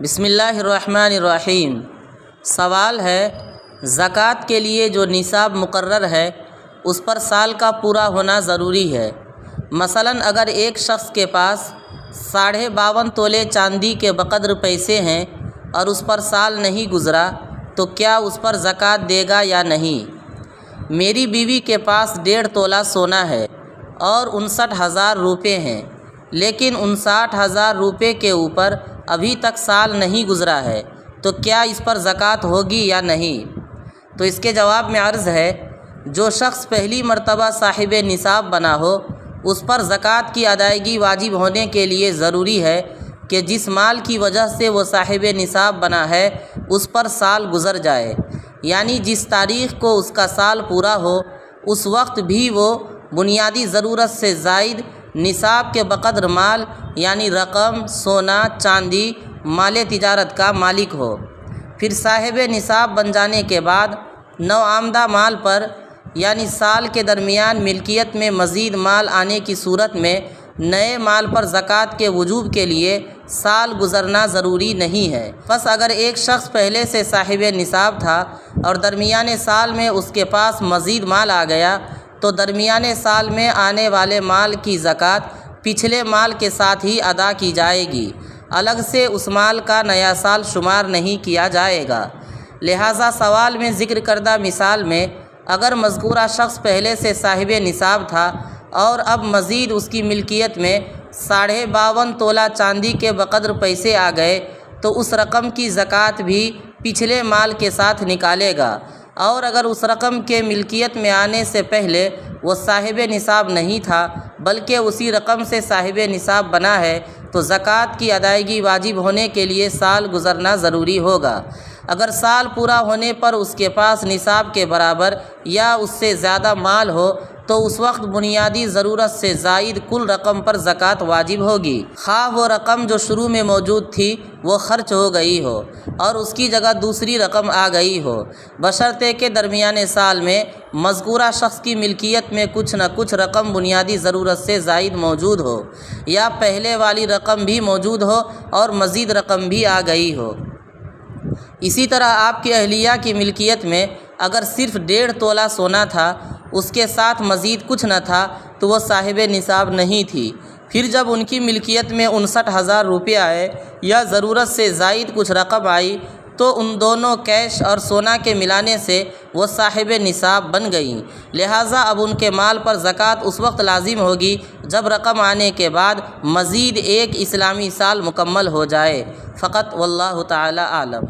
بسم اللہ الرحمن الرحیم۔ سوال ہے، زکوٰۃ کے لیے جو نصاب مقرر ہے اس پر سال کا پورا ہونا ضروری ہے۔ مثلاً اگر ایک شخص کے پاس 52.5 تولے چاندی کے بقدر پیسے ہیں اور اس پر سال نہیں گزرا تو کیا اس پر زکوٰۃ دے گا یا نہیں؟ میری بیوی کے پاس 1.5 تولہ سونا ہے اور 59,000 روپے ہیں، لیکن 59,000 روپے کے اوپر ابھی تک سال نہیں گزرا ہے، تو کیا اس پر زکوٰۃ ہوگی یا نہیں؟ تو اس کے جواب میں عرض ہے، جو شخص پہلی مرتبہ صاحب نصاب بنا ہو اس پر زکوٰۃ کی ادائیگی واجب ہونے کے لیے ضروری ہے کہ جس مال کی وجہ سے وہ صاحب نصاب بنا ہے اس پر سال گزر جائے، یعنی جس تاریخ کو اس کا سال پورا ہو اس وقت بھی وہ بنیادی ضرورت سے زائد نصاب کے بقدر مال یعنی رقم، سونا، چاندی، مال تجارت کا مالک ہو۔ پھر صاحب نصاب بن جانے کے بعد نوآمدہ مال پر یعنی سال کے درمیان ملکیت میں مزید مال آنے کی صورت میں نئے مال پر زکوٰۃ کے وجوب کے لیے سال گزرنا ضروری نہیں ہے۔ بس اگر ایک شخص پہلے سے صاحب نصاب تھا اور درمیانے سال میں اس کے پاس مزید مال آ گیا تو درمیانے سال میں آنے والے مال کی زکوٰۃ پچھلے مال کے ساتھ ہی ادا کی جائے گی، الگ سے اس مال کا نیا سال شمار نہیں کیا جائے گا۔ لہٰذا سوال میں ذکر کردہ مثال میں اگر مذکورہ شخص پہلے سے صاحب نصاب تھا اور اب مزید اس کی ملکیت میں 52.5 تولہ چاندی کے بقدر پیسے آ گئے تو اس رقم کی زکوٰۃ بھی پچھلے مال کے ساتھ نکالے گا، اور اگر اس رقم کے ملکیت میں آنے سے پہلے وہ صاحب نصاب نہیں تھا بلکہ اسی رقم سے صاحب نصاب بنا ہے تو زکوٰۃ کی ادائیگی واجب ہونے کے لیے سال گزرنا ضروری ہوگا۔ اگر سال پورا ہونے پر اس کے پاس نصاب کے برابر یا اس سے زیادہ مال ہو تو اس وقت بنیادی ضرورت سے زائد کل رقم پر زکوٰۃ واجب ہوگی، خواہ وہ رقم جو شروع میں موجود تھی وہ خرچ ہو گئی ہو اور اس کی جگہ دوسری رقم آ گئی ہو، بشرطے کہ درمیانے سال میں مذکورہ شخص کی ملکیت میں کچھ نہ کچھ رقم بنیادی ضرورت سے زائد موجود ہو یا پہلے والی رقم بھی موجود ہو اور مزید رقم بھی آ گئی ہو۔ اسی طرح آپ کی اہلیہ کی ملکیت میں اگر صرف 1.5 تولہ سونا تھا، اس کے ساتھ مزید کچھ نہ تھا تو وہ صاحب نصاب نہیں تھی۔ پھر جب ان کی ملکیت میں 59,000 روپے آئے یا ضرورت سے زائد کچھ رقم آئی تو ان دونوں کیش اور سونا کے ملانے سے وہ صاحب نصاب بن گئیں، لہٰذا اب ان کے مال پر زکوٰۃ اس وقت لازم ہوگی جب رقم آنے کے بعد مزید ایک اسلامی سال مکمل ہو جائے۔ فقط واللہ تعالی عالم۔